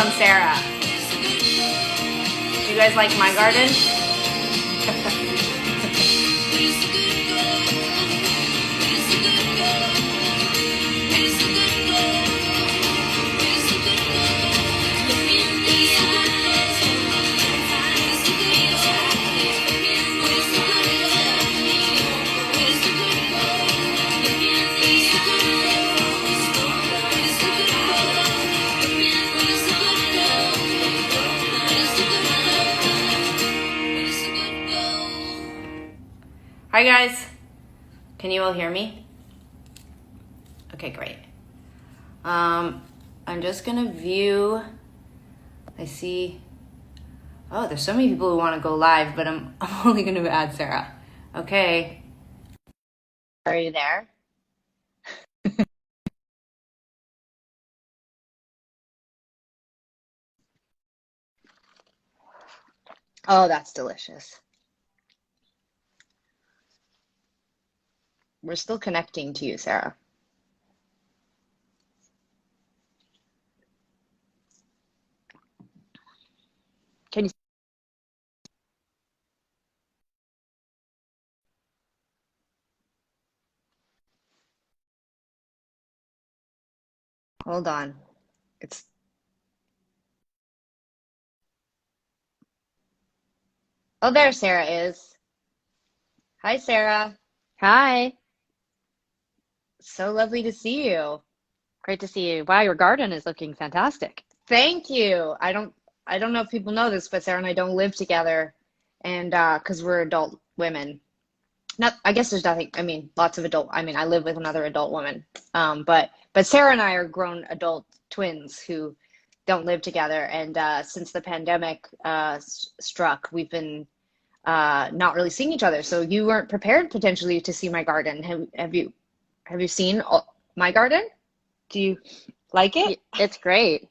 on Sara. Do you guys like my garden? Hi guys, can you all hear me? Okay, great. I'm just gonna view, I see, oh, there's so many people who want to go live, but I'm only gonna add Sara. Okay. Are you there? Oh, that's delicious. We're still connecting to you, Sara. Can you? Hold on. It's. Oh, there Sara is. Hi, Sara. Hi, So lovely to see you. great to see you. Wow, your garden is looking fantastic. Thank you. I don't know if people know this, but Sara and I don't live together, and because we're adult women. Not, I guess there's nothing. I mean, lots of adult. I mean, I live with another adult woman. But Sara and I are grown adult twins who don't live together, and since the pandemic struck, we've been not really seeing each other. So you weren't prepared potentially to see my garden. Have you seen my garden? Do you like it? It's great.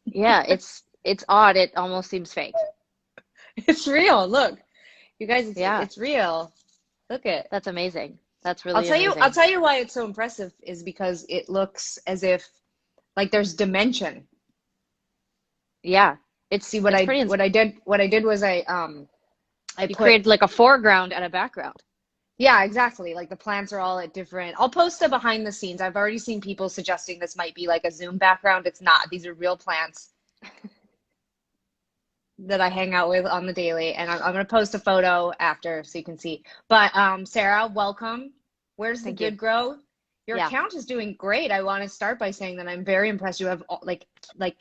Yeah, it's odd. It almost seems fake. It's real. Look, you guys, Yeah, it's real. Look it. that's amazing. That's I'll really tell you, I'll amazing. tell you why it's so impressive is because it looks as if like there's dimension. Yeah, See it's pretty. what I did was I You put created like a foreground and a background. yeah, exactly. Like the plants are all at different. I'll post a behind the scenes. I've already seen people suggesting this might be like a Zoom background. It's not. These are real plants that I hang out with on the daily, and I'm gonna post a photo after so you can see. But Sara, welcome. Where's the Thank you. good grow? Your Yeah, account is doing great. I want to start by saying that I'm very impressed. You have like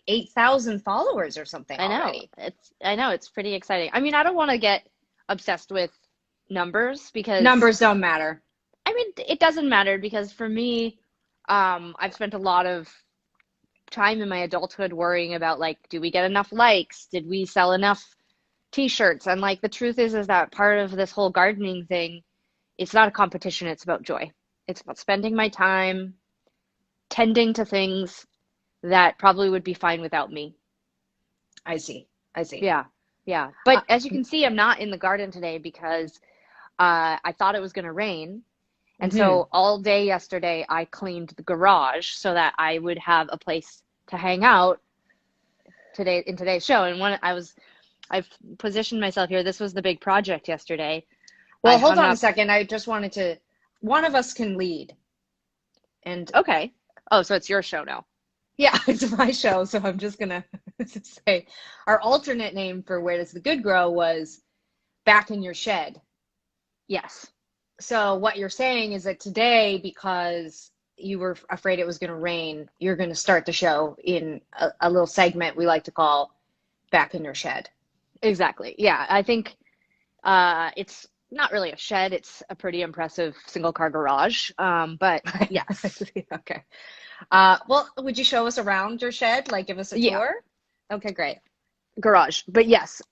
8,000 followers or something I know. already. It's pretty exciting. I mean, I don't want to get obsessed with numbers because Numbers don't matter. I mean, it doesn't matter because for me, I've spent a lot of time in my adulthood worrying about like, do we get enough likes? Did we sell enough t-shirts? And like the truth is that part of this whole gardening thing, it's not a competition, it's about joy. It's about spending my time tending to things that probably would be fine without me. I see. I see. Yeah. Yeah. Uh, But as you can see, I'm not in the garden today because I thought it was going to rain. And mhm. so all day yesterday, I cleaned the garage so that I would have a place to hang out today in today's show. And I've positioned myself here. This was the big project yesterday. I Well, hold hung on a up. second. I just wanted to. One of us can lead, and Okay. Oh, so it's your show now. yeah, it's my show, so I'm just gonna say our alternate name for Where Does the Good Grow was Back in Your Shed. Yes. So what you're saying is that today, because you were afraid it was going to rain, you're going to start the show in a little segment we like to call Back in Your Shed. Exactly. Yeah. I think it's not really a shed. It's a pretty impressive single car garage. But yes. Okay. Well, would you show us around your shed? Like give us a Yeah. tour? Okay, great. Garage. But yes.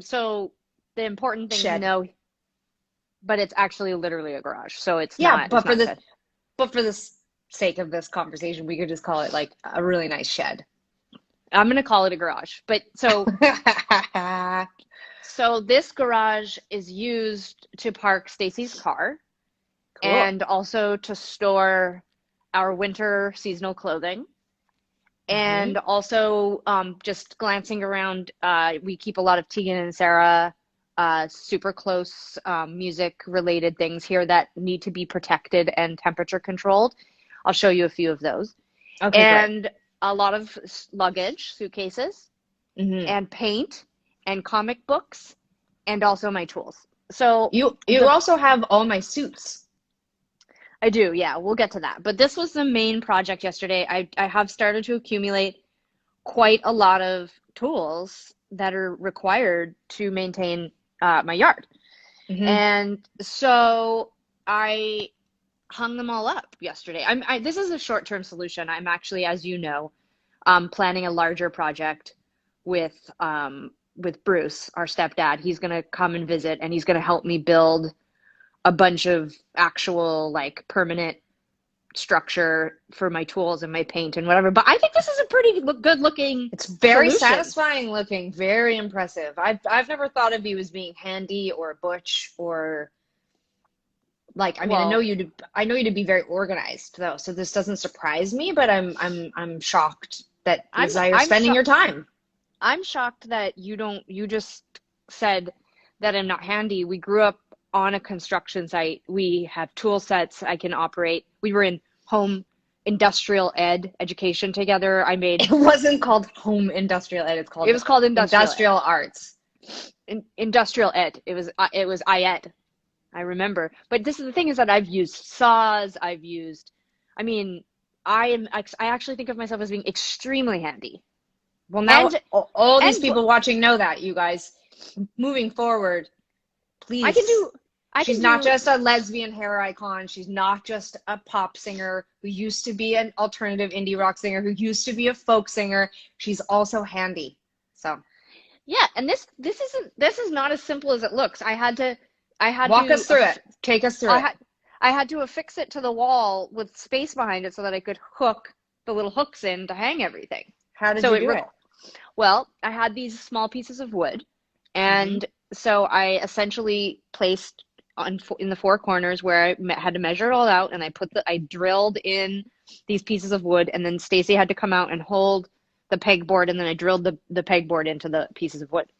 So the important thing to Shed. know, but it's actually literally a garage. So Yeah, it's but for not a the shed. but for the sake of this conversation, we could just call it like a really nice shed. I'm gonna call it a garage. But so this garage is used to park Stacy's car Cool. and also to store our winter seasonal clothing. Hmm. And also, just glancing around, we keep a lot of Tegan and Sara, super close, music related things here that need to be protected and temperature controlled. I'll show you a few of those. Okay, great. And a lot of luggage, suitcases, Hmm. and paint, and comic books, and also my tools. So You the also have all my suits. I do, yeah, we'll get to that. But this was the main project yesterday. I have started to accumulate quite a lot of tools that are required to maintain my yard. Hmm. And so I hung them all up yesterday. This is a short-term solution. I'm actually, as you know, planning a larger project with Bruce, our stepdad. He's gonna come and visit, and he's gonna help me build a bunch of actual like permanent structure for my tools and my paint and whatever. But I think this is a pretty good looking It's very solution. satisfying looking, very impressive. I've never thought of you as being handy or butch or like I mean Well, I know you to be very organized though, so this doesn't surprise me, but I'm shocked that this I'm is how you're I'm spending your shocked. time. I'm shocked that you just said that I'm not handy. We grew up on a construction site. We have tool sets I can operate. We were in home industrial education together. It wasn't called home industrial ed, it's It called was called industrial ed. industrial arts. Industrial ed. It was IED. I remember. But this is the thing is that I've used saws, I mean, I actually think of myself as being extremely handy. Well, now And all these and people watching know that, you guys. Moving forward, I can please. do I She's can not do just a lesbian hair icon. She's not just a pop singer who used to be an alternative indie rock singer, who used to be a folk singer. She's also handy. So Yeah, and this is not as simple as it looks. I had walk to us through it. Take us through I it. had I had to affix it to the wall with space behind it so that I could hook the little hooks in to hang everything. How did So you it do requ it? well, I had these small pieces of wood, Hmm. and so I essentially placed in the four corners where had to measure it all out, and I drilled in these pieces of wood, and then Stacy had to come out and hold the pegboard, and then I drilled the pegboard into the pieces of wood.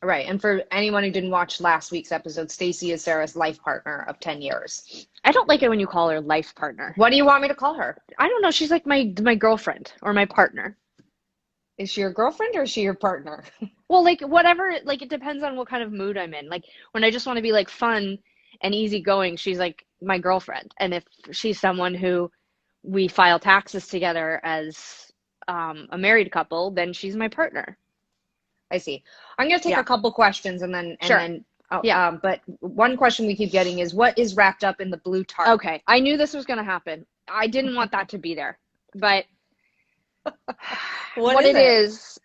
Right. And for anyone who didn't watch last week's episode, Stacy is Sarah's life partner of 10 years. I don't like it when you call her life partner. What do you want me to call her? I don't know. She's like my girlfriend or my partner. Is she your girlfriend or is she your partner? Well, like whatever, like it depends on what kind of mood I'm in. Like when I just want to be like fun and easygoing, she's like my girlfriend. And if she's someone who we file taxes together as a married couple, then she's my partner. I see. I'm going to take Yeah, a couple questions and sure. then Yeah. but one question we keep getting is what is wrapped up in the blue tarp? Okay. I knew this was going to happen. I didn't want that to be there. But What what is it it? is,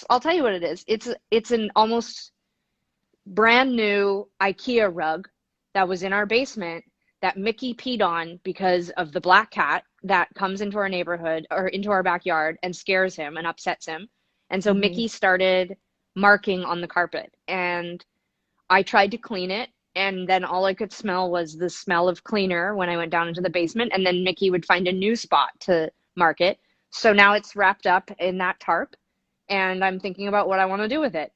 I'll tell you what it is. It's an almost brand new IKEA rug that was in our basement that Mickey peed on because of the black cat that comes into our neighborhood or into our backyard and scares him and upsets him. And so Hmm. Mickey started marking on the carpet. And I tried to clean it. And then all I could smell was the smell of cleaner when I went down into the basement. And then Mickey would find a new spot to mark it. So now it's wrapped up in that tarp. And I'm thinking about what I want to do with it.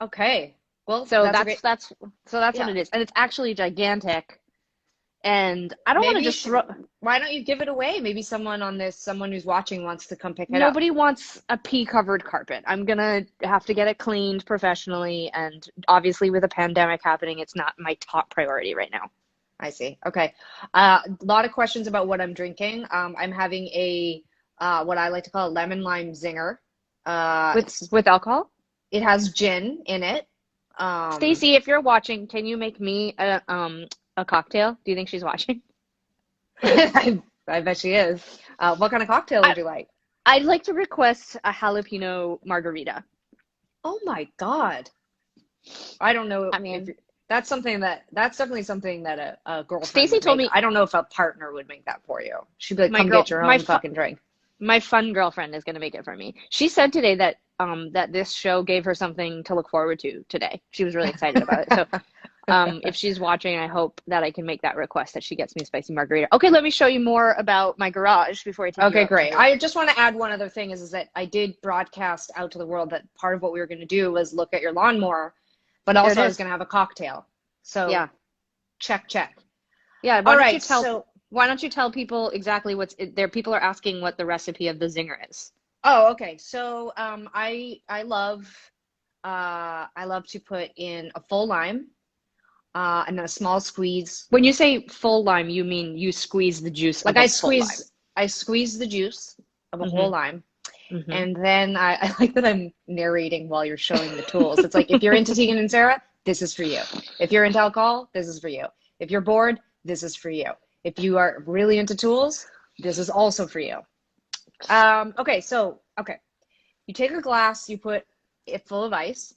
Okay. Well, So that's a that's great, that's so that's what yeah. it is, and it's actually gigantic. And I don't want to Maybe you just should, throw. why don't you give it away? Maybe someone who's watching wants to come pick it up. Nobody wants a pee covered carpet. I'm gonna have to get it cleaned professionally, and obviously with a pandemic happening, it's not my top priority right now. I see. Okay. A lot of questions about what I'm drinking. I'm having a what I like to call a lemon lime zinger. With with alcohol. It has gin in it. Stacy, if you're watching, can you make me a cocktail? Do you think she's watching? I bet she is. What kind of cocktail I would you like? I'd like to request a jalapeno margarita. Oh my God. I don't know I if mean, that's definitely something that a girlfriend Stacy would told make. me I don't know if a partner would make that for you. She'd be like, my "Come girl get your my own fu- fucking drink." my fun girlfriend is going to make it for me. She said today that that this show gave her something to look forward to today. She was really excited about it. So If she's watching, I hope that I can make that request that she gets me a spicy margarita. Okay, let me show you more about my garage before I take you Okay, out to great. the. I just want to add one other thing is that I did broadcast out to the world that part of what we were going to do was look at your lawnmower, but There it also I was is. going to have a cocktail. So Yeah. check, check. Yeah, All right. So, why don't you tell people exactly what's there? People are asking what the recipe of the zinger is. oh, okay. So, I love to put in a full lime, and then a small squeeze. When you say full lime, you mean you squeeze the juice Like of a full lime. I squeeze the juice of a whole Mm-hmm. lime. Mm-hmm. And then I like that I'm narrating while you're showing the tools. It's like, if you're into Tegan and Sara, this is for you. If you're into alcohol, this is for you. If you're bored, this is for you. If you are really into tools, this is also for you. Okay. You take a glass, you put it full of ice.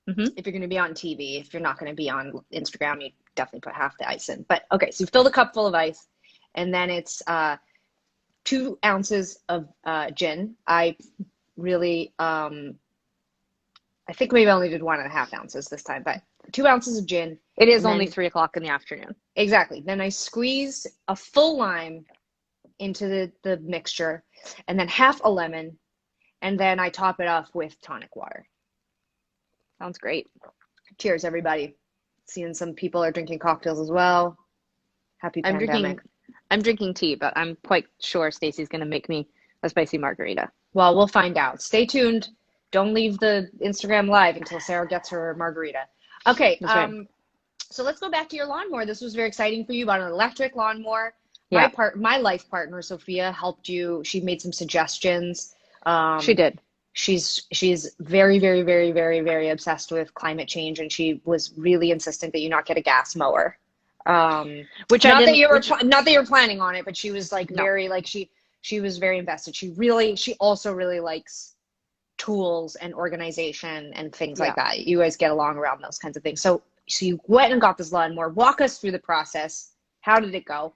Mm-hmm. If you're going to be on TV, if you're not going to be on Instagram, you definitely put half the ice in. But okay, so you fill the cup full of ice, and then it's 2 ounces of gin. Really, I think maybe I only did 1.5 ounces this time, but 2 ounces of gin. It is And only then, 3 o'clock in the afternoon. exactly. Then I squeeze a full lime into the mixture, and then half a lemon, and then I top it off with tonic water. Sounds great. Cheers, everybody. Seeing some people are drinking cocktails as well. Happy I'm pandemic. drinking I'm drinking tea, but I'm quite sure Stacy's gonna make me a spicy margarita. Well, we'll find out. Stay tuned. Don't leave the Instagram live until Sara gets her margarita. Okay, That's right. so let's go back to your lawnmower. This was very exciting for you about an electric lawnmower. Yeah, My life partner, Sophia, helped you. She made some suggestions. she Um, did. she's very, very, very, very, very obsessed with climate change, and she was really insistent that you not get a gas mower. Which I Not that didn't, you were which not that you're planning on it, but she was like no. very like she was very invested. She also really likes tools and organization and things like Yeah. that. You guys get along around those kinds of things. So you went and got this lawnmower. Walk us through the process. How did it go?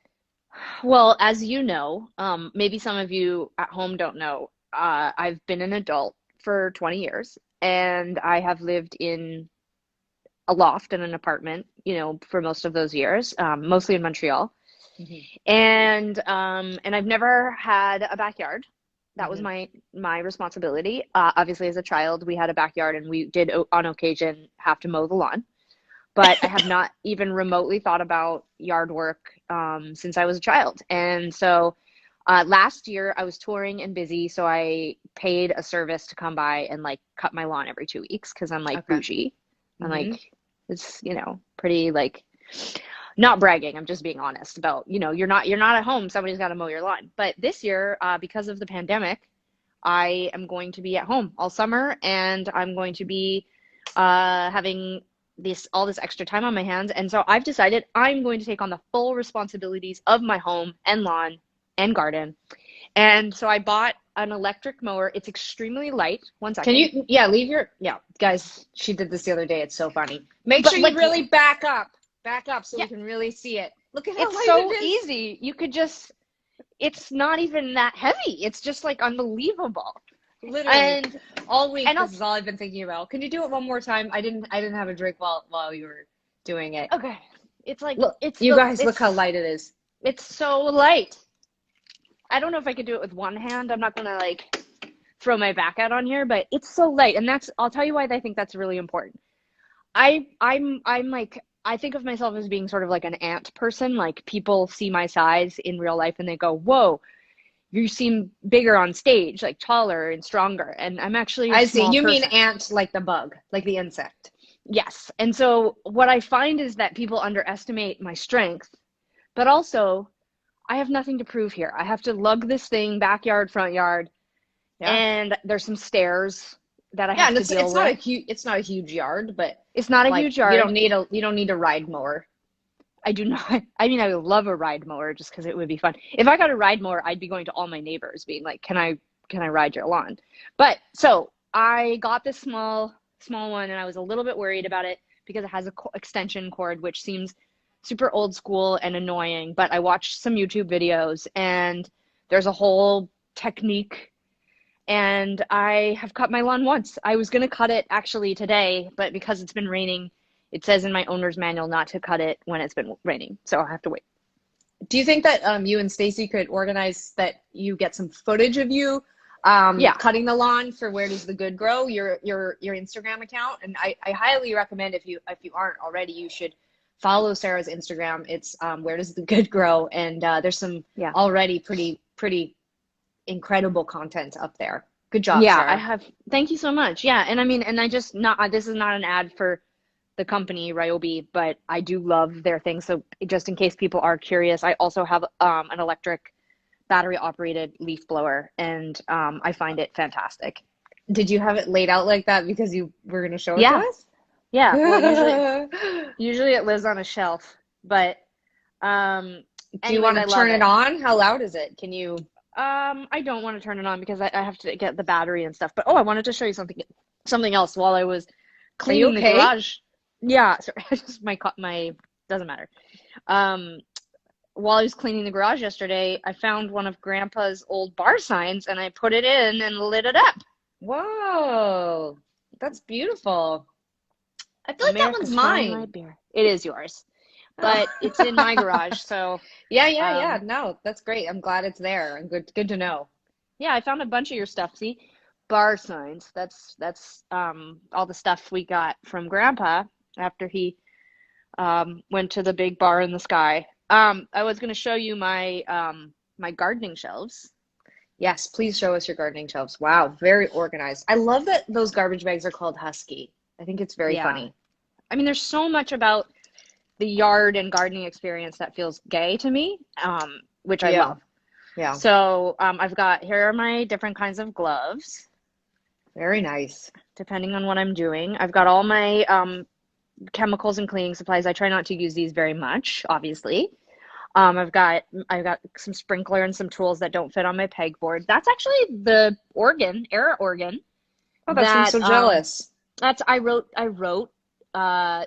Well, as you know, maybe some of you at home don't know, I've been an adult for 20 years and I have lived in a loft in an apartment, for most of those years, mostly in Montreal. Hmm. And I've never had a backyard. That was Hmm. my responsibility. Obviously, as a child, we had a backyard and we did on occasion have to mow the lawn. But I have not even remotely thought about yard work since I was a child. And so last year I was touring and busy, so I paid a service to come by and like cut my lawn every 2 weeks because I'm like Okay. bougie. I'm Hmm. like, it's, pretty like not bragging. I'm just being honest about, you're not at home. Somebody's got to mow your lawn. But this year, because of the pandemic, I am going to be at home all summer and I'm going to be having all this extra time on my hands. And so I've decided I'm going to take on the full responsibilities of my home and lawn and garden. And so I bought an electric mower. It's extremely light. One Can second. you, yeah, leave your, yeah, guys, she did this the other day. It's so funny. Make sure But you like, really back up so yeah, we can really see it. Look at how it's light it so is. easy. It's not even that heavy. It's just like unbelievable. Literally, And all week, and I'll this is all I've been thinking about. Can you do it one more time? I didn't have a drink while you were doing it. okay. It's like Look, it's you the guys, look how light it is. it's so light. I don't know if I could do it with one hand. I'm not gonna like throw my back out on here, but it's so light, and I'll tell you why I think that's really important. I'm like I think of myself as being sort of like an ant person. Like people see my size in real life and they go, "Whoa, you seem bigger on stage, like taller and stronger." And I'm actually a I see. small You mean person. ant like the bug, like the insect. Yes. And so what I find is that people underestimate my strength, but also I have nothing to prove here. I have to lug this thing backyard, front yard, Yeah. and there's some stairs that I Yeah, have and to deal with. it's not a huge yard, but It's not a like huge yard. you don't need a ride mower. I do not. I mean, I would love a ride mower just because it would be fun. If I got a ride mower, I'd be going to all my neighbors, being like, "Can I ride your lawn?" But so I got this small one, and I was a little bit worried about it because it has a extension cord, which seems super old school and annoying. But I watched some YouTube videos, and there's a whole technique. And I have cut my lawn once. I was gonna cut it actually today, but because it's been raining, it says in my owner's manual not to cut it when it's been raining, so I have to wait. Do you think that you and Stacy could organize that you get some footage of you Yeah. cutting the lawn for Where Does the Good Grow, your Instagram account? And I highly recommend, if you aren't already, you should follow Sarah's Instagram. It's Where Does the Good Grow, and there's some Yeah. already pretty incredible content up there. Good job, Yeah, I Sarah. have. Thank you so much. Yeah, and I mean, and I just not. This is not an ad for the company Ryobi, but I do love their thing. So just in case people are curious, I also have an electric battery operated leaf blower, and I find it fantastic. Did you have it laid out like that because you were going to show it to Yeah, us? yeah. Well, usually it lives on a shelf, but Do you anyways, want I to love turn it it. on? How loud is it? Can you? I don't want to turn it on because I have to get the battery and stuff. But oh, I wanted to show you something else while I was Are you cleaning the okay? garage. Yeah, sorry, just my doesn't matter. Um, while I was cleaning the garage yesterday, I found one of Grandpa's old bar signs and I put it in and lit it up. Whoa, that's beautiful. I feel like that America, one's shine my mine. beer. It is yours, but it's in my Oh. garage, so Yeah. um, No, that's great. I'm glad it's there. And good to know. yeah, I found a bunch of your stuff. See, bar signs. That's all the stuff we got from Grandpa after he went to the big bar in the sky. I was going to show you my gardening shelves. Yes, please show us your gardening shelves. Wow, very organized. I love that those garbage bags are called Husky. I think it's very Yeah. funny. I mean, there's so much about the yard and gardening experience that feels gay to me, which I Yeah, love. yeah, So here are my different kinds of gloves, very nice. depending on what I'm doing. I've got all my chemicals and cleaning supplies. I try not to use these very much, obviously. I've got some sprinkler and some tools that don't fit on my pegboard. That's actually the air organ Oh, that's from that So Jealous. that's I wrote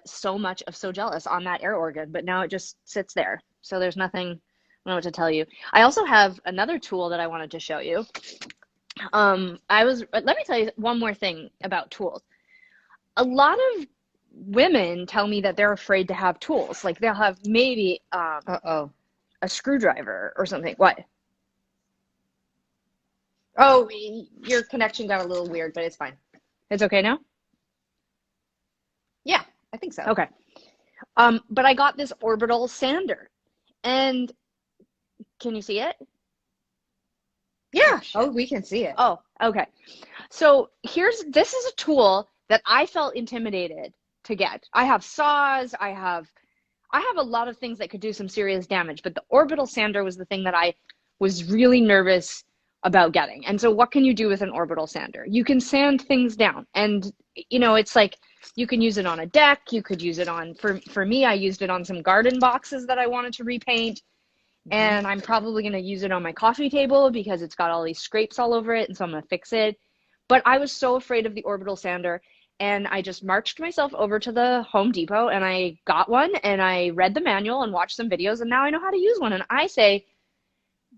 so much of So Jealous on that air organ, but now it just sits there. So there's nothing, I don't know what to tell you. I also have another tool that I wanted to show you. Let me tell you one more thing about tools. A lot of women tell me that they're afraid to have tools. Like they'll have maybe Uh-oh. a screwdriver or something. What? Oh, your connection got a little weird, but it's fine. It's okay now? Yeah, I think so. Okay. But I got this orbital sander. And can you see it? Yeah. Shit. Oh, we can see it. Oh, okay. So this is a tool that I felt intimidated to get. I have saws, I have a lot of things that could do some serious damage, but the orbital sander was the thing that I was really nervous about getting. And so what can you do with an orbital sander? You can sand things down. And it's like you can use it on a deck, you could use it on for me, I used it on some garden boxes that I wanted to repaint. And I'm probably going to use it on my coffee table because it's got all these scrapes all over it, and so I'm going to fix it. But I was so afraid of the orbital sander, and I just marched myself over to the Home Depot, and I got one, and I read the manual and watched some videos, and now I know how to use one. And I say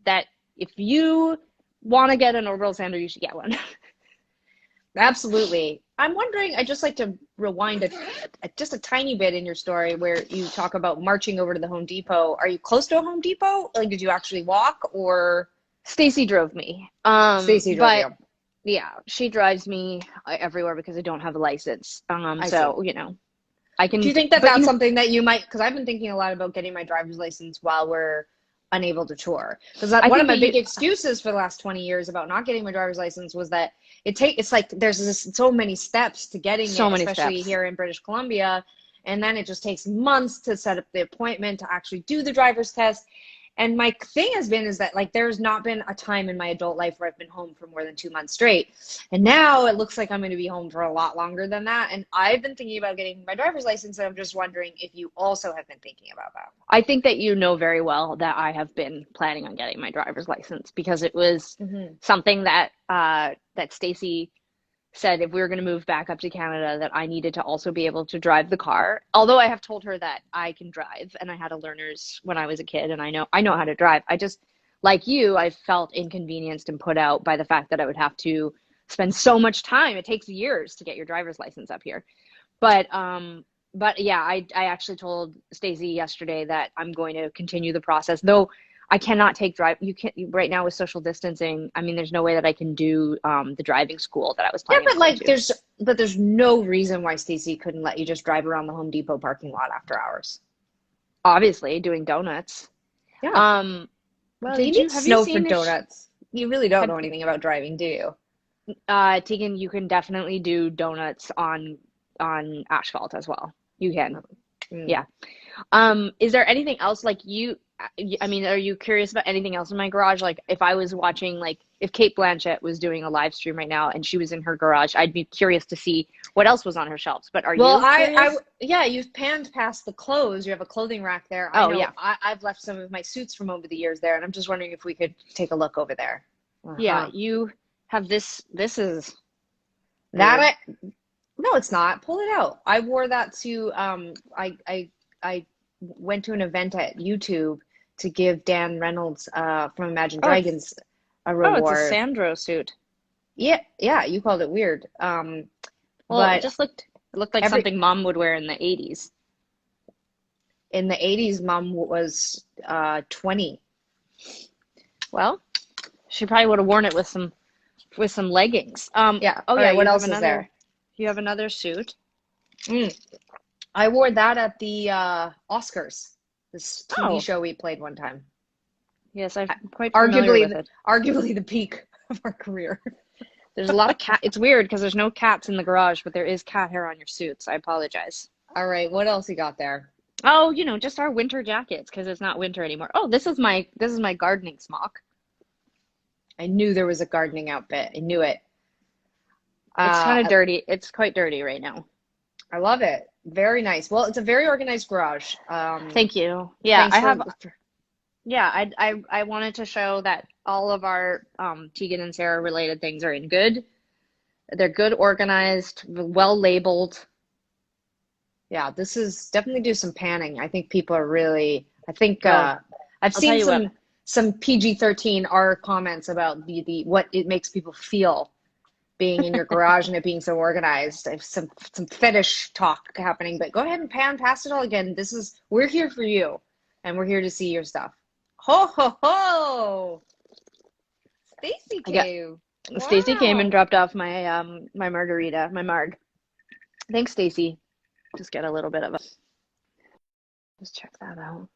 that if you want to get an orbital sander, you should get one. Absolutely. I'm wondering, I'd just like to rewind just a tiny bit in your story where you talk about marching over to the Home Depot. Are you close to a Home Depot? Like, did you actually walk or Stacy drove me. Stacey drove But you? yeah, she drives me everywhere because I don't have a license. I see. So, I Do can, you think that but that's something that you might, because I've been thinking a lot about getting my driver's license while we're unable to tour. Because I one of think my that big excuses for the last 20 years about not getting my driver's license was that it's like there's so many steps to getting so it, many especially steps. here in British Columbia. And then it just takes months to set up the appointment to actually do the driver's test. And my thing is that like there's not been a time in my adult life where I've been home for more than 2 months straight. And now it looks like I'm going to be home for a lot longer than that. And I've been thinking about getting my driver's license, and I'm just wondering if you also have been thinking about that. I think that you know very well that I have been planning on getting my driver's license because it was Mm-hmm. something that Stacy said if we were going to move back up to Canada that I needed to also be able to drive the car. Although I have told her that I can drive and I had a learner's when I was a kid and I know how to drive. I just like you, I felt inconvenienced and put out by the fact that I would have to spend so much time. It takes years to get your driver's license up here. But but yeah, I actually told Stacey yesterday that I'm going to continue the process, though I cannot take drive. You can't right now with social distancing. I mean, there's no way that I can do the driving school that I was Yeah, planning but on going like to. there's no reason why Stacy couldn't let you just drive around the Home Depot parking lot after hours. Obviously, doing donuts. Yeah. Um, Well, you did need you have you snow for seen this? donuts. You really don't Have know anything about driving, do you? Tegan, you can definitely do donuts on asphalt as well. You can. Mm. Yeah. Is there anything else like I mean, are you curious about anything else in my garage? Like if I was watching, like if Kate Blanchett was doing a live stream right now and she was in her garage, I'd be curious to see what else was on her shelves. But are Well, you curious? yeah, you've panned past the clothes. You have a clothing rack there. I Oh know yeah. I've left some of my suits from over the years there, and I'm just wondering if we could take a look over there. Yeah, Uh-huh. you have this is That weird. no, it's not. Pull it out. I wore that to I went to an event at YouTube to give Dan Reynolds from Imagine Oh, it's Dragons a a reward. Sandro suit. Yeah, yeah, you called it weird. Well, But it looked like every something mom would wear in the 80s. in the 80s, mom was 20. Well, she probably would have worn it with some leggings. Yeah. Oh All yeah, right, what else is there? you have another suit. Mm. I wore that at the Oscars, this TV Oh, show we played one time. yes, I'm quite familiar with Arguably, it. arguably the peak of our career. There's a lot of cat. It's weird because there's no cats in the garage, but there is cat hair on your suits. I apologize. All right, what else you got there? Oh, just our winter jackets because it's not winter anymore. Oh, this is my gardening smock. I knew there was a gardening outfit. I knew it. It's kind of Uh, dirty. It's quite dirty right now. I love it. Very nice. Well, it's a very organized garage. Thank you. Yeah, Thanks I for, have. Yeah, I wanted to show that all of our Tegan and Sarah related things are in good. They're good, organized, well labeled. yeah, this is definitely do some panning. I think people are really, I think Oh, I've I'll tell seen you what. some PG-13 R comments about the what it makes people feel being in your garage and it being so organized. I have some fetish talk happening, but go ahead and pan past it all again. We're here for you, and we're here to see your stuff. Ho ho ho! Stacy I got came. Stacy came and Wow. dropped off my margarita, my marg. Thanks, Stacy. Just get a little bit of a just check that out.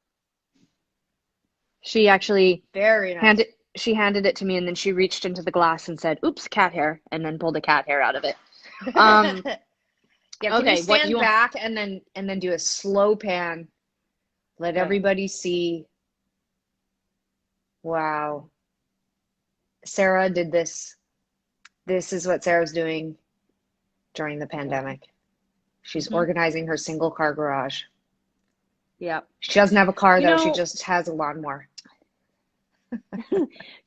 She actually Very nice. handed she handed it to me and then she reached into the glass and said, "Oops, cat hair," and then pulled a cat hair out of it. Um, Yeah, can you okay, what stand you want? back and then do a slow pan? Let Okay. everybody see. Wow. Sarah did this. This is what Sarah's doing during the Yeah. pandemic. She's Hmm. organizing her single car garage. Yeah. She doesn't have a car You though, she know, just has a lawnmower.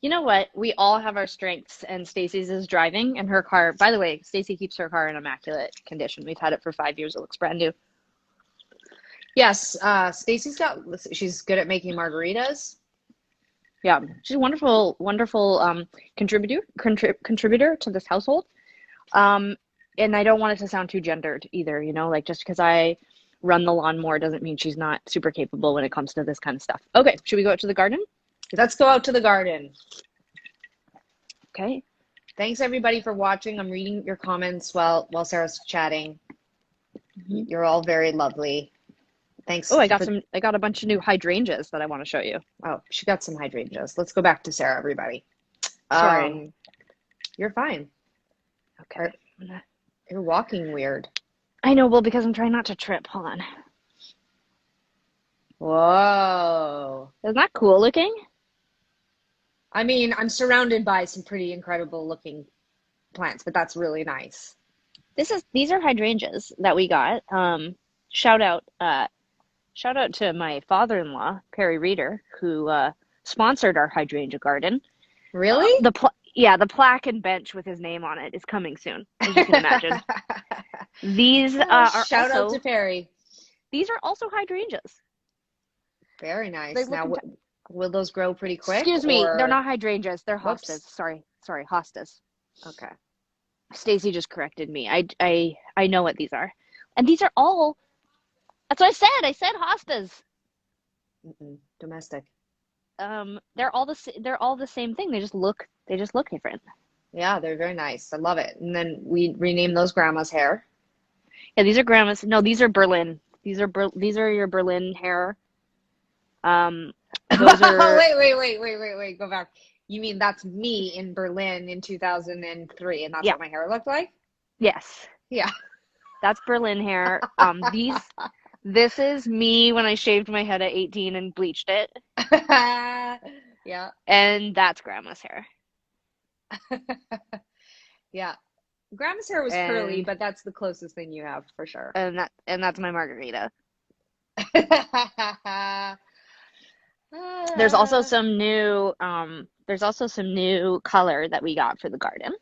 you know what? We all have our strengths, and Stacy's is driving, and her car. By the way, Stacy keeps her car in immaculate condition. We've had it for 5 years. It looks brand new. Yes, she's good at making margaritas. Yeah, she's a wonderful, wonderful contributor to this household. Um, and I don't want it to sound too gendered either. Like just because I run the lawnmower doesn't mean she's not super capable when it comes to this kind of stuff. Okay, should we go out to the garden? Let's go out to the garden. Okay. Thanks everybody for watching. I'm reading your comments while Sarah's chatting. Hmm. You're all very lovely. Thanks Oh, for I got a bunch of new hydrangeas that I want to show you. oh, she got some hydrangeas. Let's go back to Sarah, everybody. Sorry. Um, you're fine. Okay. You're walking weird. I know, well, because I'm trying not to trip. Hold on. Whoa. Isn't that cool looking? I mean, I'm surrounded by some pretty incredible looking plants, but that's really nice. These are hydrangeas that we got. Shout out shout out to my father-in-law, Perry Reeder, who sponsored our hydrangea garden. Really? The plaque and bench with his name on it is coming soon, as you can imagine. These Shout out to Perry. these are also hydrangeas. Very They nice. look Now, will those grow pretty quick Excuse me, they're or not hydrangeas, they're hostas. whoops? Sorry, hostas. Okay. Stacy just corrected me. I know what these are. And these are all That's what I said. I said hostas. Mm-mm. Domestic. They're all the same thing. They just look different. Yeah, they're very nice. I love it. And then we rename those grandma's hair. Yeah, these are grandma's. No, these are Berlin. These are your Berlin hair. Um, those are Wait. Go back. You mean that's me in Berlin in 2003, and that's yeah, what my hair looked like? yes. Yeah. That's Berlin hair. This is me when I shaved my head at 18 and bleached it, Yeah. and that's grandma's hair. Yeah. Grandma's hair was curly, And but that's the closest thing you have for sure. that's my margarita. There's also Ah. some new color that we got for the garden.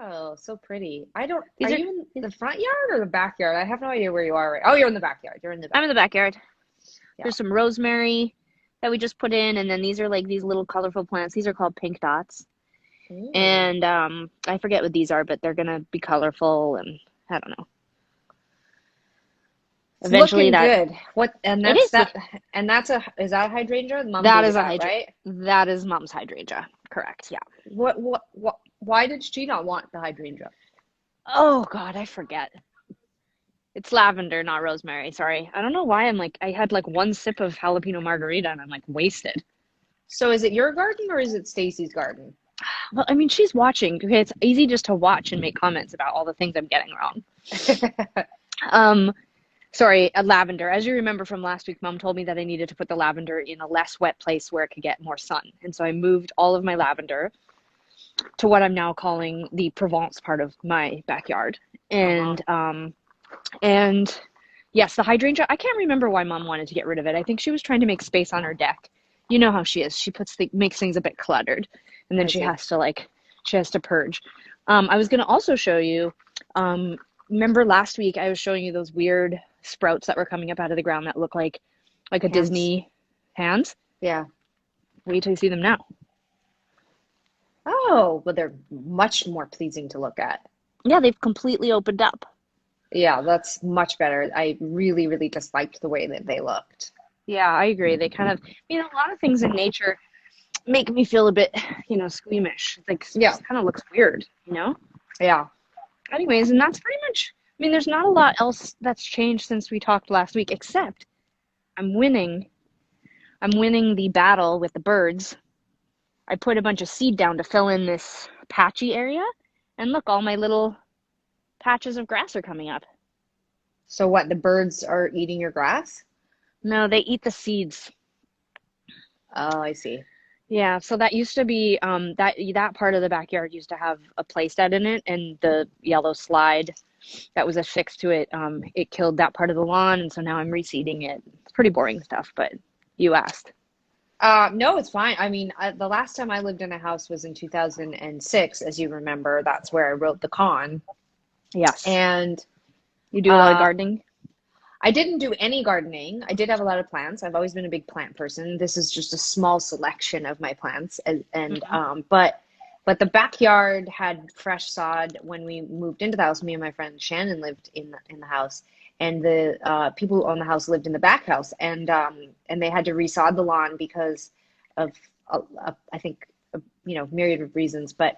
Oh, so pretty. I don't, are These are you in the front yard or the backyard? I have no idea where you are right. Oh, you're in the backyard. You're in the I'm in the backyard. backyard. Yeah. There's some rosemary that we just put in, and then these are like these little colorful plants. These are called pink dots. Mm. And I forget what these are, but they're gonna be colorful, and I don't know. It's Eventually looking that good. What, and it that's is that, and that's is that a hydrangea? Mom that gave you is a that, hydra right? that is mom's hydrangea. Correct. Yeah. Why did she not want the hydrangea? Oh God, I forget. It's lavender, not rosemary. Sorry. I don't know why I had like one sip of jalapeno margarita and I'm like wasted. So is it your garden or is it Stacy's garden? Well, I mean, she's watching. Okay, it's easy just to watch and make comments about all the things I'm getting wrong. Um, Sorry, lavender. As you remember from last week, Mom told me that I needed to put the lavender in a less wet place where it could get more sun. And so I moved all of my lavender to what I'm now calling the Provence part of my backyard. Uh-huh. And yes, the hydrangea, I can't remember why Mom wanted to get rid of it. I think she was trying to make space on her deck. You know how she is. She makes things a bit cluttered, and then I see. she has to purge. I was going to also show you, remember last week I was showing you those weird sprouts that were coming up out of the ground that look like a Hands. Disney hands? Yeah. Wait till you see them now. Oh, but they're much more pleasing to look at. Yeah, they've completely opened up. Yeah, that's much better. I really, really disliked the way that they looked. Yeah, I agree. They kind of, a lot of things in nature make me feel a bit, squeamish. Like, it Yeah. just kind of looks weird? Yeah. Anyways, and that's pretty much, there's not a lot else that's changed since we talked last week, except I'm winning. I'm winning the battle with the birds. I put a bunch of seed down to fill in this patchy area, and look, all my little patches of grass are coming up. So what, the birds are eating your grass? No, they eat the seeds. Oh, I see. Yeah, so that used to be that part of the backyard used to have a playset in it, and the yellow slide that was affixed to it, it killed that part of the lawn, and so now I'm reseeding it. It's pretty boring stuff, but you asked. No, it's fine. I mean, the last time I lived in a house was in 2006, as you remember. That's where I wrote the con. Yes. And You do a lot of uh, gardening? I didn't do any gardening. I did have a lot of plants. I've always been a big plant person. This is just a small selection of my plants, Hmm. but the backyard had fresh sod when we moved into the house. Me and my friend Shannon lived in the house, and the people who owned the house lived in the back house, and they had to resod the lawn because of I think myriad of reasons, but.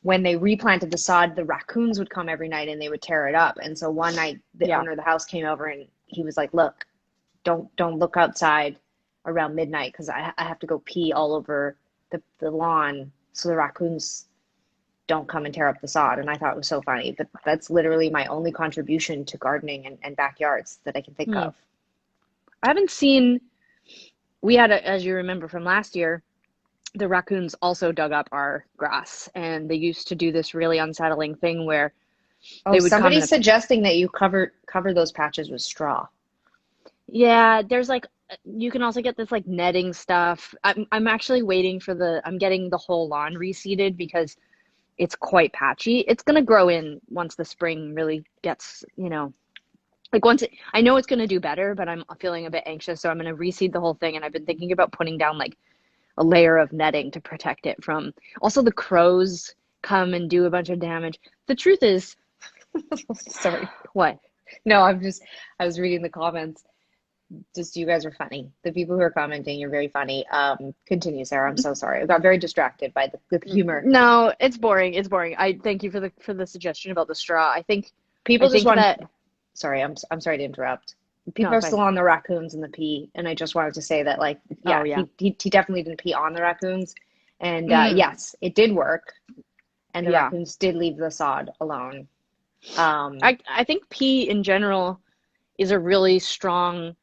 When they replanted the sod, the raccoons would come every night and they would tear it up. And so one night, the Yeah. owner of the house came over and he was like, "Look, don't look outside around midnight because I have to go pee all over the lawn so the raccoons don't come and tear up the sod." And I thought it was so funny. But that's literally my only contribution to gardening and backyards that I can think Hmm. of. I haven't seen, we had, as you remember from last year, the raccoons also dug up our grass, and they used to do this really unsettling thing where Oh, they would come somebody's and, suggesting that you cover those patches with straw. yeah, there's like, you can also get this like netting stuff. I'm actually waiting for I'm getting the whole lawn reseeded because it's quite patchy. It's gonna grow in once the spring really gets, like I know it's gonna do better, but I'm feeling a bit anxious, so I'm gonna reseed the whole thing. And I've been thinking about putting down like a layer of netting to protect it from. Also, the crows come and do a bunch of damage. The truth is, Sorry. what? No, I was reading the comments. Just you guys are funny. The people who are commenting, you're very funny. Continue, Sarah. I'm so sorry. I got very distracted by the humor. No, it's boring. It's boring. I thank you for the suggestion about the straw. I People just think want. that Sorry, I'm sorry to interrupt. no, People are it's fine. still on the raccoons and the pee, and I just wanted to say that, like, Oh yeah, yeah. he definitely didn't pee on the raccoons, and Mm, yes, it did work, and the yeah. raccoons did leave the sod alone. Um, I think pee in general is a really strong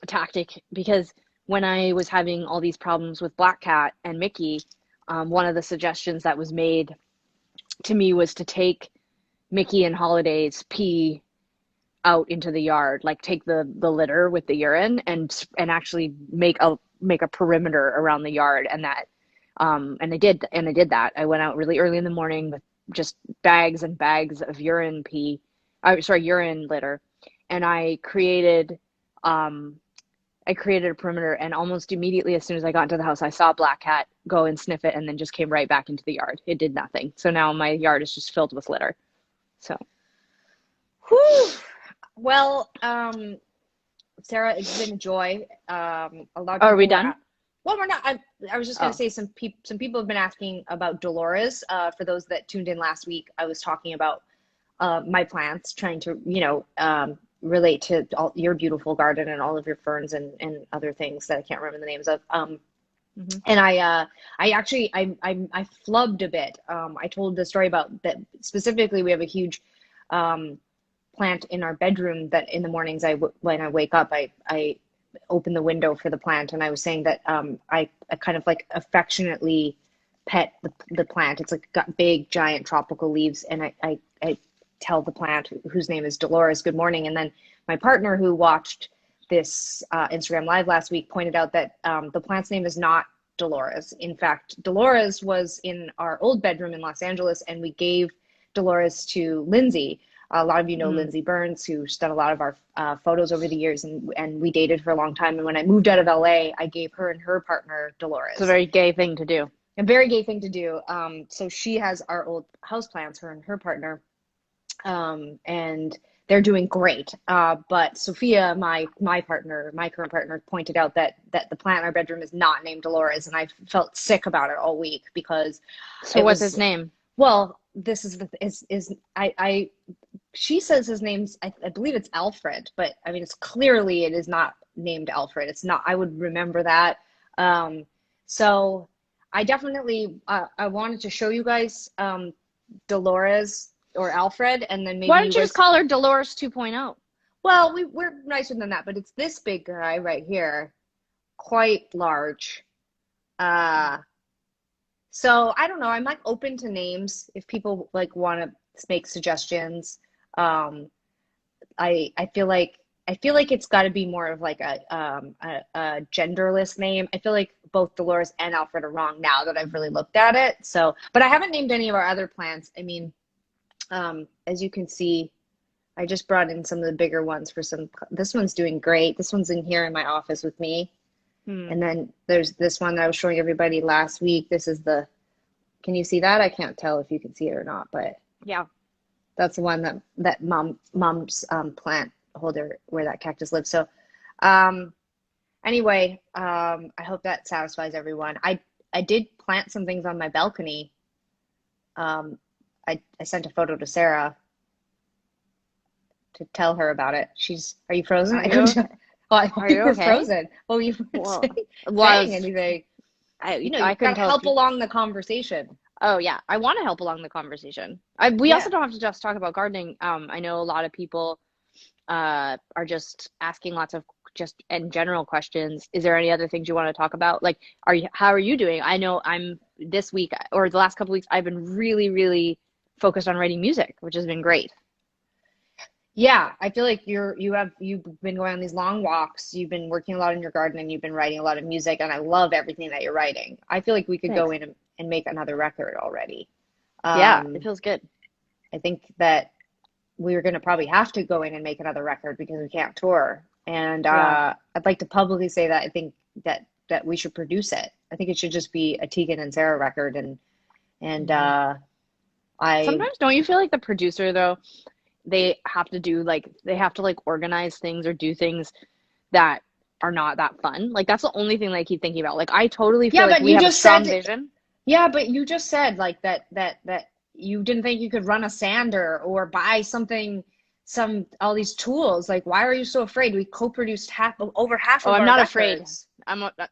tactic because when I was having all these problems with Black Cat and Mickey, one of the suggestions that was made to me was to take Mickey and Holiday's pee out into the yard, like take the litter with the urine and actually make a perimeter around the yard, and that and I did that. I went out really early in the morning with just bags and bags of urine litter, and um I created a perimeter, and almost immediately as soon as I got into the house I saw Black Cat go and sniff it and then just came right back into the yard. It did nothing. So now my yard is just filled with litter. So whew. Well, Sarah, it's been a joy. A lot of are we people were, done? well, we're not. I was just going to Oh, say some people have been asking about Dolores. For those that tuned in last week, I was talking about my plants, trying to, relate to all your beautiful garden and all of your ferns and other things that I can't remember the names of. hmm. And I actually, I flubbed a bit. I told the story about that specifically. We have a huge um, plant in our bedroom that in the mornings when I wake up, I open the window for the plant, and I was saying that I kind of like affectionately pet the plant. It's like got big giant tropical leaves, and I tell the plant, whose name is Dolores, good morning. And then my partner, who watched this Instagram live last week, pointed out that the plant's name is not Dolores. In fact, Dolores was in our old bedroom in Los Angeles, and we gave Dolores to Lindsay. A lot of you know Mm. Lindsay Burns, who's done a lot of our photos over the years, and we dated for a long time. And when I moved out of LA, I gave her and her partner It's a Dolores. very gay thing to do. A very gay thing to do. So she has our old house plants, her and her partner, and they're doing great. But Sophia, my partner, my current partner, pointed out that the plant in our bedroom is not named Dolores, and I felt sick about it all week because So it what's was, his name? well, this is the is I she says his name's, I believe it's Alfred, but I mean it's clearly it is not named Alfred. It's not. I would remember that. Um, so I definitely I wanted to show you guys Dolores or Alfred, and then maybe Why you don't you just guys. call her Dolores 2.0? Well, we're nicer than that, but it's this big guy right here, quite large. Uh, so I don't know. I'm like open to names if people like want to make suggestions. Um, I feel like it's got to be more of like a genderless name. I feel like both Dolores and Alfred are wrong now that I've really looked at it. So, but I haven't named any of our other plants. I mean, as you can see, I just brought in some of the bigger ones for some. This one's doing great. This one's in here in my office with me. Hmm. And then there's this one that I was showing everybody last week. This is the, can you see that? I can't tell if you can see it or not, but Yeah. that's the one that mom's plant holder where that cactus lives. So um, anyway, I hope that satisfies everyone. I did plant some things on my balcony. Um, I sent a photo to Sarah to tell her about it. Are you frozen? Are I you don't. Oh, I thought are you you were okay? frozen. Well, you weren't Well, saying was anything. I You've got couldn't to tell if help you. along the conversation. Oh yeah, I want to help along the conversation. We also Yeah. don't have to just talk about gardening. I know a lot of people are just asking lots of just in general questions. Is there any other things you want to talk about? Like, how are you doing? I know I'm this week or the last couple weeks I've been really, really focused on writing music, which has been great. Yeah, I feel like you've been going on these long walks, you've been working a lot in your garden, and you've been writing a lot of music, and I love everything that you're writing. I feel like we could go Thanks. in and make another record already. Yeah, it Um, feels good. I think that we're going to probably have to go in and make another record because we can't tour. And Yeah. I'd like to publicly say that I think that we should produce it. I think it should just be a Tegan and Sara record, and Hmm. I Sometimes don't you feel like the producer though? they have to do like they have to like organize things or do things that are not that fun. Like that's the only thing that I keep thinking about. Like I totally feel Yeah, like but we you have a just strong said, vision. yeah, but you just said like that you didn't think you could run a sander or buy something, all these tools. Like, why are you so afraid? We co-produced over half Oh, of I'm our not afraid. records.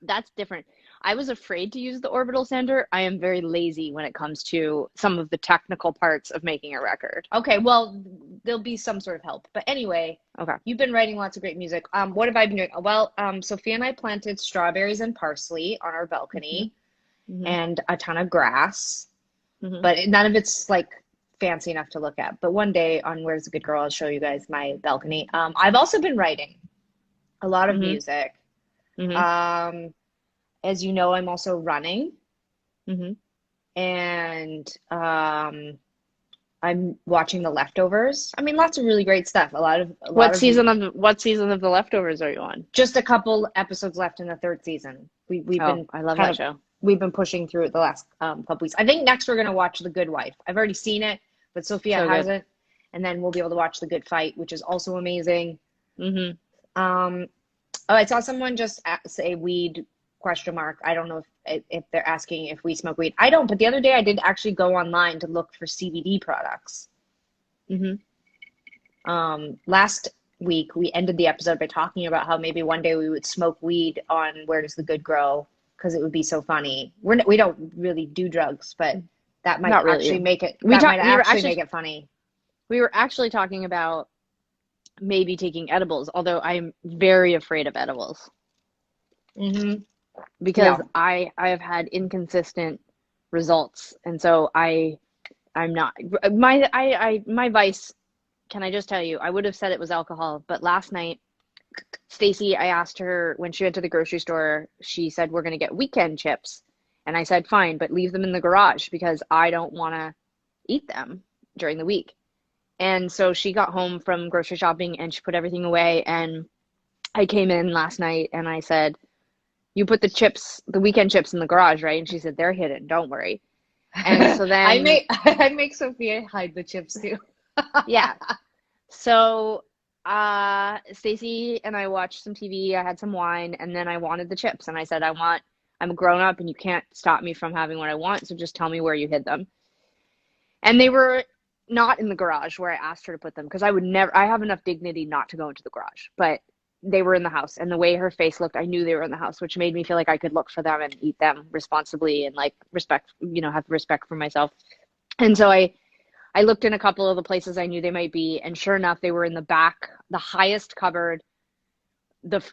That's different. I was afraid to use the orbital sander. I am very lazy when it comes to some of the technical parts of making a record. Okay, well, there'll be some sort of help. But anyway, Okay. you've been writing lots of great music. What have I been doing? Well, Sophia and I planted strawberries and parsley on our Hmm. balcony Hmm. and a ton of grass, Hmm. but none of it's like fancy enough to look at. But one day on Where's a Good Girl, I'll show you guys my balcony. I've also been writing a lot of Hmm. music. Hmm. Um, as you know, I'm also running, Hmm. and I'm watching The Leftovers. I mean, lots of really great stuff. What season of The Leftovers are you on? Just a couple episodes left in the third season. We've Oh, been I love kind that of show. we've been pushing through it the last couple weeks. I think next we're gonna watch The Good Wife. I've already seen it, but Sophia So good. hasn't, and then we'll be able to watch The Good Fight, which is also amazing. Hmm. Um, oh, I saw someone just say weed question mark. I don't know if they're asking if we smoke weed. I don't, but the other day I did actually go online to look for CBD products. Hmm. Last week we ended the episode by talking about how maybe one day we would smoke weed on Where Does the Good Grow because it would be so funny. We don't really do drugs, but Not really. that might actually make it funny. We were actually talking about maybe taking edibles, although I'm very afraid of edibles Hmm. because Yeah. I have had inconsistent results, and so I'm not my vice. Can I just tell you? I would have said it was alcohol, but last night, Stacy, I asked her when she went to the grocery store. She said we're going to get weekend chips, and I said fine, but leave them in the garage because I don't want to eat them during the week. And so she got home from grocery shopping and she put everything away. And I came in last night and I said, you put the weekend chips in the garage, right? And she said, they're hidden. Don't worry. And so then, I make Sophia hide the chips too. yeah. So, Stacy and I watched some TV. I had some wine and then I wanted the chips. And I said, I'm a grown up and you can't stop me from having what I want. So just tell me where you hid them. And they were not in the garage where I asked her to put them because I have enough dignity not to go into the garage, but they were in the house. And the way her face looked, I knew they were in the house, which made me feel like I could look for them and eat them responsibly and like respect, have respect for myself. And so I looked in a couple of the places I knew they might be. And sure enough, they were in the back, the highest cupboard,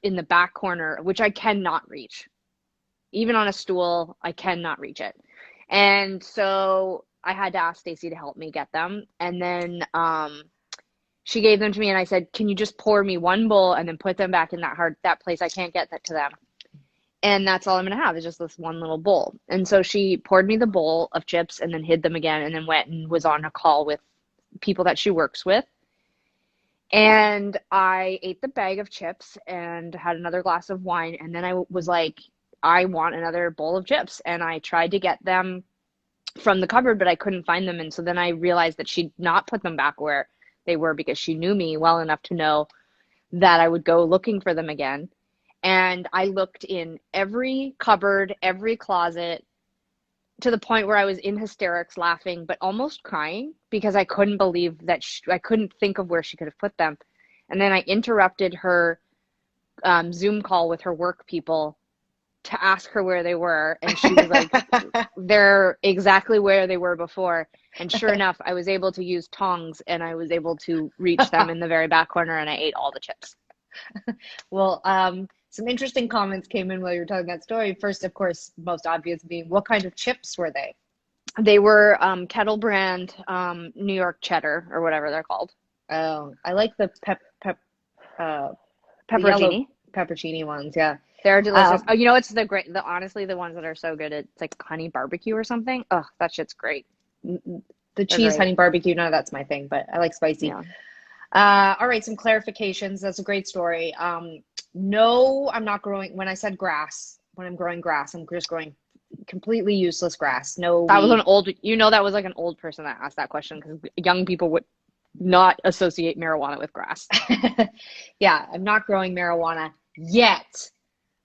in the back corner, which I cannot reach. Even on a stool, I cannot reach it. And so I had to ask Stacy to help me get them. And then she gave them to me and I said, can you just pour me one bowl and then put them back in that place I can't get that to them. And that's all I'm going to have is just this one little bowl. And so she poured me the bowl of chips and then hid them again and then went and was on a call with people that she works with. And I ate the bag of chips and had another glass of wine. And then I was like, I want another bowl of chips. And I tried to get them from the cupboard, but I couldn't find them. And so then I realized that she'd not put them back where they were because she knew me well enough to know that I would go looking for them again. And I looked in every cupboard, every closet, to the point where I was in hysterics laughing, but almost crying because I couldn't believe that I couldn't think of where she could have put them. And then I interrupted her Zoom call with her work people to ask her where they were. And she was like, they're exactly where they were before. And sure enough, I was able to use tongs and I was able to reach them in the very back corner and I ate all the chips. Well, some interesting comments came in while you were telling that story. First, of course, most obvious being, what kind of chips were they? They were Kettle brand New York cheddar or whatever they're called. Oh, I like the the yellow Pepperoncini. peppercini ones. Yeah. They're delicious. Oh, it's honestly the ones that are so good. It's like honey barbecue or something. Oh, that shit's great. The They're cheese great. honey barbecue, none of that's my thing, but I like spicy. Yeah. All right, some clarifications. That's a great story. No, I'm not growing. When I said grass, when I'm growing grass, I'm just growing completely useless grass. No That was weed. that was like an old person that asked that question because young people would not associate marijuana with grass. Yeah, I'm not growing marijuana yet.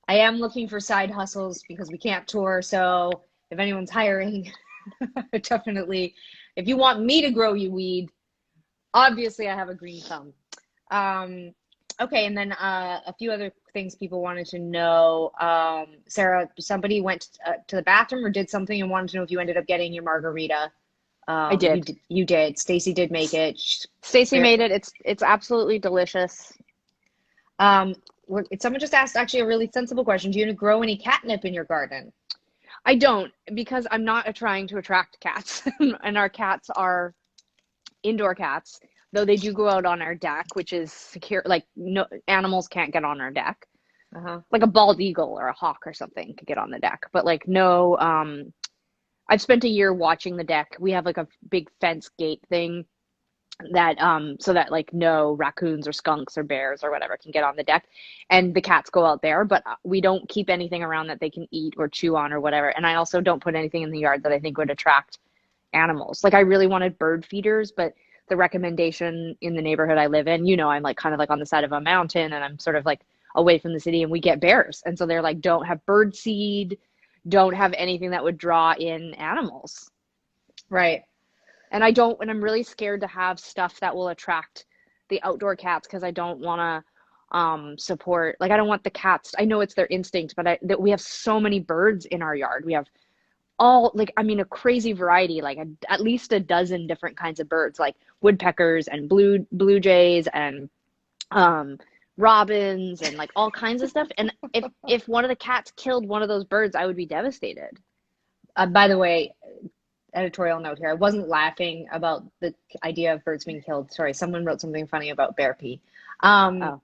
I am looking for side hustles because we can't tour. So if anyone's hiring, definitely. If you want me to grow you weed, obviously I have a green thumb. Okay, and then a few other things people wanted to know. Sarah, somebody went to the bathroom or did something and wanted to know if you ended up getting your margarita. I did. You did. Stacy did make it. Stacy made it. It's absolutely delicious. Um, Someone just asked actually a really sensible question. Do you grow any catnip in your garden? I don't, because I'm not trying to attract cats, and our cats are indoor cats, though they do go out on our deck, which is secure. Like, no animals can't get on our deck. Like a bald eagle or a hawk or something could get on the deck, but like no. I've spent a year watching the deck. We have like a big fence gate thing that so that like no raccoons or skunks or bears or whatever can get on the deck, and the cats go out there, but we don't keep anything around that they can eat or chew on or whatever. And I also don't put anything in the yard that I think would attract animals. Like I really wanted bird feeders, but the recommendation in the neighborhood I live in, I'm like kind of like on the side of a mountain, and I'm sort of like away from the city, and we get bears, and so they're like, don't have bird seed, don't have anything that would draw in animals. Right. And I'm really scared to have stuff that will attract the outdoor cats, because I don't want to support, like I don't want the cats, I know it's their instinct, but that we have so many birds in our yard. We have all, like, I mean, a crazy variety, like at least a dozen different kinds of birds, like woodpeckers and blue jays and robins and like all kinds of stuff. And if one of the cats killed one of those birds, I would be devastated. By the way, editorial note here. I wasn't laughing about the idea of birds being killed. Sorry, someone wrote something funny about bear pee. Oh.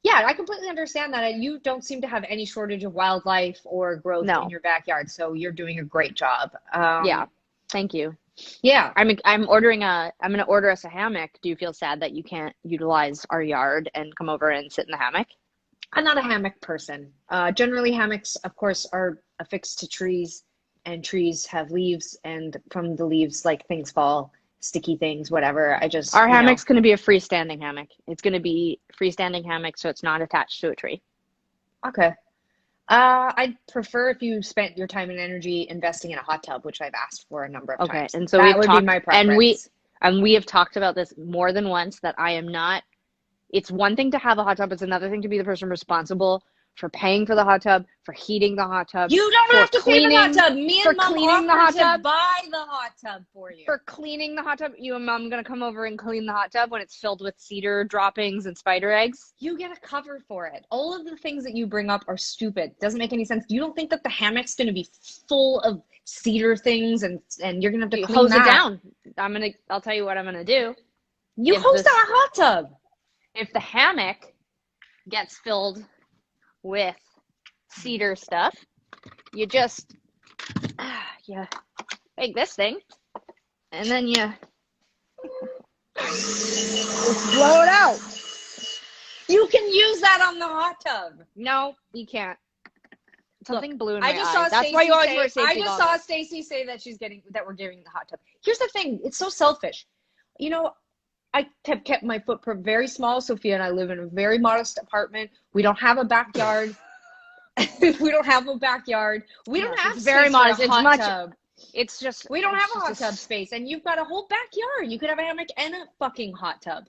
Yeah, I completely understand that. You don't seem to have any shortage of wildlife or growth in your backyard, so you're doing a great job. Yeah, thank you. Yeah, I'm going to order us a hammock. Do you feel sad that you can't utilize our yard and come over and sit in the hammock? I'm not a hammock person. Generally, hammocks, of course, are affixed to trees, and trees have leaves, and from the leaves, like, things fall, sticky things, whatever. Our hammock's going to be a freestanding hammock. It's going to be freestanding hammock, so it's not attached to a tree. Okay. I'd prefer if you spent your time and energy investing in a hot tub, which I've asked for a number of times. And so that would be my preference. And we have talked about this more than once, that I am not. It's one thing to have a hot tub. It's another thing to be the person responsible for paying for the hot tub, for heating the hot tub. You don't have to pay the hot tub. Me and Mom offered to buy the hot tub for you. For cleaning the hot tub, you and Mom going to come over and clean the hot tub when it's filled with cedar droppings and spider eggs? You get a cover for it. All of the things that you bring up are stupid. Doesn't make any sense. You don't think that the hammock's going to be full of cedar things and you're going to have to clean hose that? It down. I'll tell you what I'm going to do. You hose that hot tub. If the hammock gets filled with cedar stuff, you just take this thing and then you blow it out. You can use that on the hot tub. No, you can't. Something blue in my eye. That's why you always wear safety goggles. I just saw Stacy say that we're giving the hot tub. Here's the thing, it's so selfish. I have kept my footprint very small. Sophia and I live in a very modest apartment. We don't have a backyard. We don't have a backyard. We don't have very modest. It's much. Tub. It's just we don't have a hot tub space, and you've got a whole backyard. You could have a hammock and a fucking hot tub.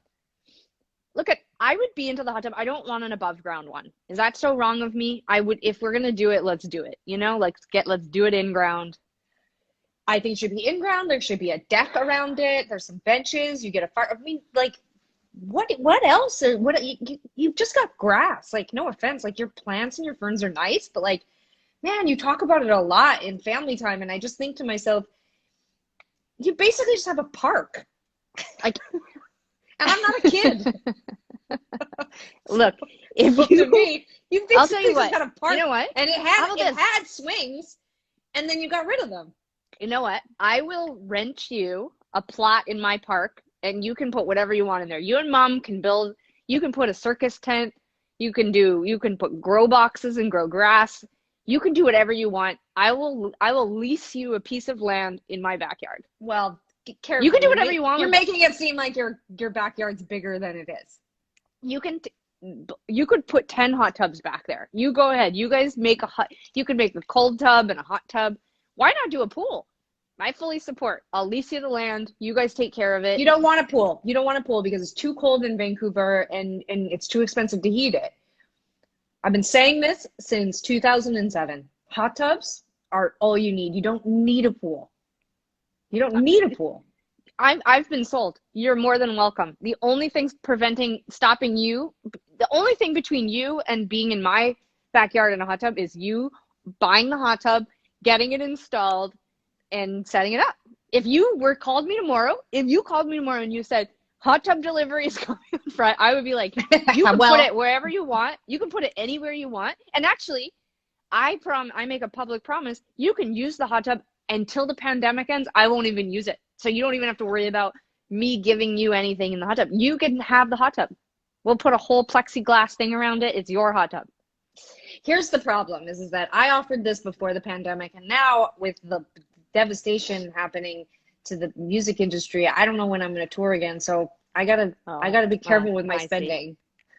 I would be into the hot tub. I don't want an above ground one. Is that so wrong of me? I would, if we're gonna do it, let's do it. Let's do it in ground. I think it should be in ground. There should be a deck around it. There's some benches. You get a fire. I mean, like, what else? You've just got grass. Like, no offense. Like, your plants and your ferns are nice, but like, man, you talk about it a lot in family time, and I just think to myself, you basically just have a park. Like, and I'm not a kid. Look, if you to me, you basically I'll tell you what, got a park. You know what? And it had swings, and then you got rid of them. You know what? I will rent you a plot in my park, and you can put whatever you want in there. You and Mom can build. You can put a circus tent. You can put grow boxes and grow grass. You can do whatever you want. I will lease you a piece of land in my backyard. Well, You can careful. do whatever you want You're with it. making it seem like your backyard's bigger than it is. You can you could put 10 hot tubs back there. You go ahead. You guys make you could make a cold tub and a hot tub. Why not do a pool? I fully support. I'll lease you the land. You guys take care of it. You don't want a pool. You don't want a pool because it's too cold in Vancouver and it's too expensive to heat it. I've been saying this since 2007. Hot tubs are all you need. You don't need a pool. You don't need a pool. I've been sold. You're more than welcome. The only thing stopping you, the only thing between you and being in my backyard in a hot tub is you buying the hot tub, getting it installed, and setting it up. If you called me tomorrow and you said hot tub delivery is coming in front, I would be like, you can put it wherever you want. You can put it anywhere you want. And actually, I make a public promise. You can use the hot tub until the pandemic ends. I won't even use it. So you don't even have to worry about me giving you anything in the hot tub. You can have the hot tub. We'll put a whole plexiglass thing around it. It's your hot tub. Here's the problem is that I offered this before the pandemic, and now with the devastation happening to the music industry, I don't know when I'm going to tour again. So I gotta be careful with my spending.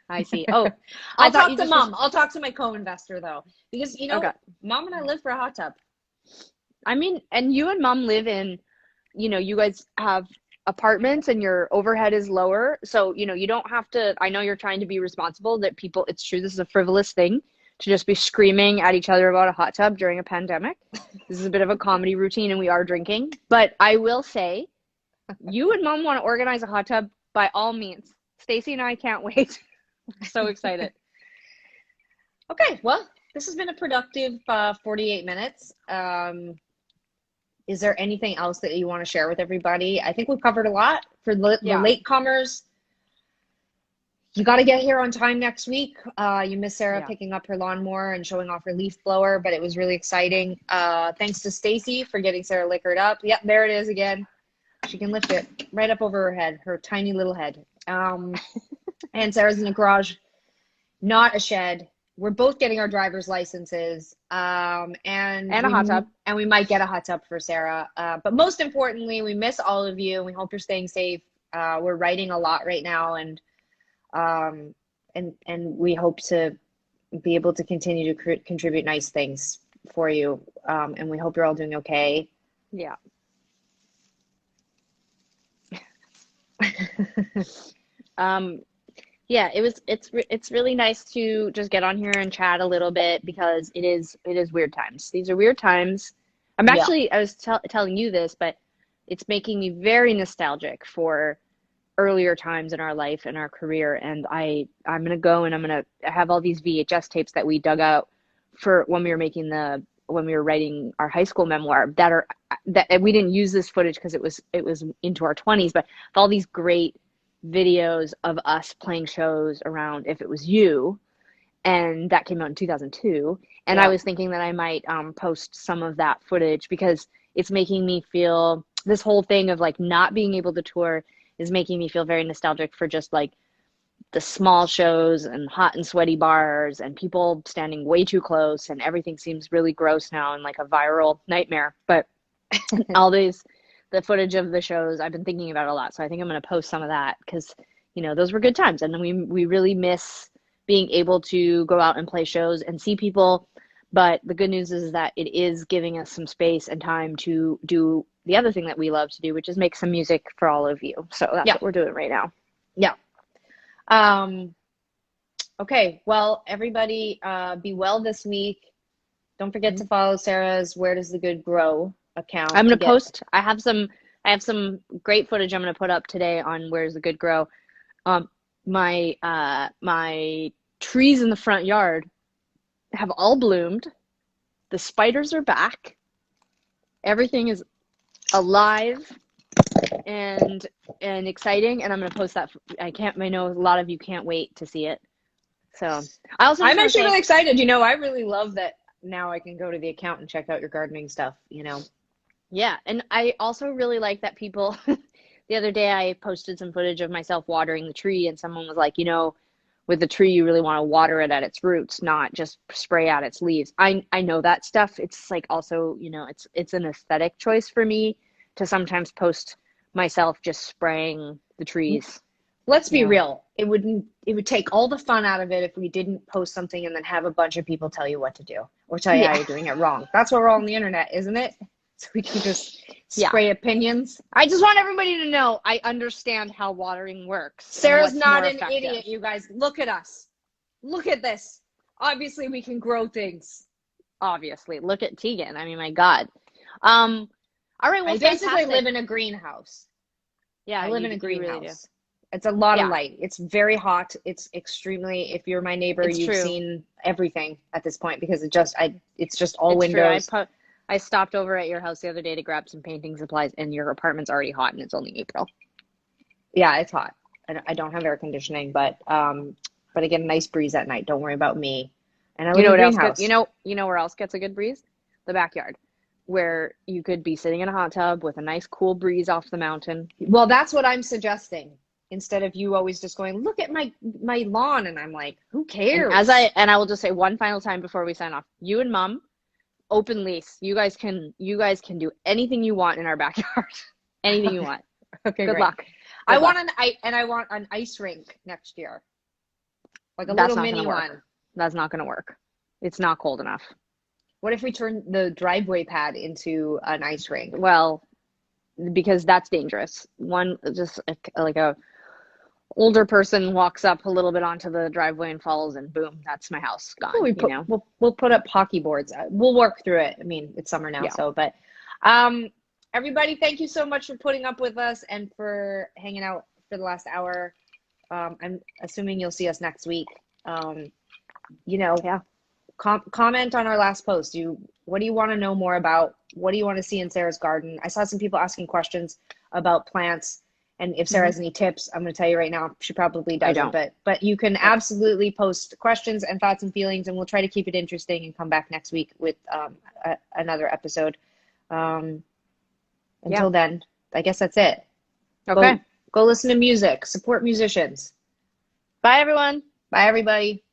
I see. Oh, I'll talk to mom. I'll talk to my co-investor though, because okay. Mom and I live for a hot tub. I mean, and you and mom live in, you guys have apartments and your overhead is lower. So, you don't have to, I know you're trying to be responsible that it's true. This is a frivolous thing to just be screaming at each other about a hot tub during a pandemic. This is a bit of a comedy routine and we are drinking, but I will say you and mom want to organize a hot tub by all means. Stacy and I can't wait. We're so excited. Okay. Well, this has been a productive 48 minutes. Is there anything else that you want to share with everybody? I think we've covered a lot. For the latecomers, you got to get here on time next week. You missed Sara picking up her lawnmower and showing off her leaf blower, but it was really exciting. Thanks to Stacy for getting Sara liquored up. Yep, there it is again. She can lift it right up over her head, her tiny little head. And Sara's in the garage, not a shed. We're both getting our driver's licenses, and a hot tub. And we might get a hot tub for Sara. But most importantly, we miss all of you. We hope you're staying safe. We're writing a lot right now, and we hope to be able to continue to contribute nice things for you. And we hope you're all doing okay. Yeah. Yeah, it's really nice to just get on here and chat a little bit because it is weird times. These are weird times. I was telling you this, but it's making me very nostalgic for earlier times in our life and our career. And I'm gonna go and I'm gonna have all these VHS tapes that we dug out for when we were writing our high school memoir that we didn't use this footage because it was into our 20s, but all these great videos of us playing shows around If It Was You, and that came out in 2002, and I was thinking that I might post some of that footage because it's making me feel, this whole thing of like not being able to tour is making me feel very nostalgic for just like the small shows and hot and sweaty bars and people standing way too close, and everything seems really gross now and like a viral nightmare. But the footage of the shows, I've been thinking about it a lot. So I think I'm going to post some of that because, those were good times. And we really miss being able to go out and play shows and see people. But the good news is that it is giving us some space and time to do the other thing that we love to do, which is make some music for all of you. So that's what we're doing right now. Yeah. Okay. Well, everybody, be well this week. Don't forget to follow Sara's Where Does the Good Grow account. I'm going to post, I have some great footage I'm going to put up today on Where's the Good Grow. My trees in the front yard have all bloomed. The spiders are back. Everything is alive and exciting, and I'm going to post that. I know a lot of you can't wait to see it. So I'm actually really excited. I really love that now I can go to the account and check out your gardening stuff, Yeah, and I also really like that people, the other day I posted some footage of myself watering the tree, and someone was like, with the tree, you really want to water it at its roots, not just spray out its leaves. I know that stuff. It's like also, it's an aesthetic choice for me to sometimes post myself just spraying the trees, Let's you be know. real. It would take all the fun out of it if we didn't post something and then have a bunch of people tell you what to do or tell you how Yeah. you're doing it wrong. That's what we're all on the internet, isn't it? So we can just Yeah. spray opinions. I just want everybody to know I understand how watering works and Sarah's what's not more an effective. idiot, you guys. Look at us. Look at this. Obviously, we can grow things. Obviously. Look at Tegan. I mean, my God. All right, well, I basically fantastic. live in a greenhouse. Yeah, I live in a you really do. greenhouse. It's a lot of Yeah, light. It's very hot. It's extremely, if you're my neighbor, it's you've true. seen everything at this point because it's just all It's true. windows. I stopped over at your house the other day to grab some painting supplies, and your apartment's already hot, and it's only April. Yeah, it's hot. I don't have air conditioning, but I get a nice breeze at night. Don't worry about me. And I You live know in a what else gets? greenhouse. You know where else gets a good breeze? The backyard, where you could be sitting in a hot tub with a nice cool breeze off the mountain. Well, that's what I'm suggesting. Instead of you always just going, look at my lawn, and I'm like, who cares? And I will just say one final time before we sign off. You and Mom, open lease. You guys can do anything you want in our backyard. Anything you Okay. want. Okay, Good great. luck. I Good want luck. I want an ice rink next year, like a That's little not mini gonna one. work. That's not gonna work. It's not cold enough. What if we turn the driveway pad into an ice rink? Well, because that's dangerous. One just like a older person walks up a little bit onto the driveway and falls, and boom, that's my house Well, gone, you know? we'll put up hockey boards. We'll work through it. I mean, it's summer now, Yeah. so but um, everybody, thank you so much for putting up with us and for hanging out for the last hour. I'm assuming you'll see us next week. Um, you know, Yeah. comment on our last post. What do you want to know more about? What do you want to see in Sarah's garden? I saw some people asking questions about plants, and if Sarah Hmm. has any tips, I'm going to tell you right now, she probably I doesn't. don't. But you can Yep. absolutely post questions and thoughts and feelings, and we'll try to keep it interesting and come back next week with another episode. Um, Yeah. until then, I guess that's it. Okay. Go listen to music. Support musicians. Bye, everyone. Bye, everybody.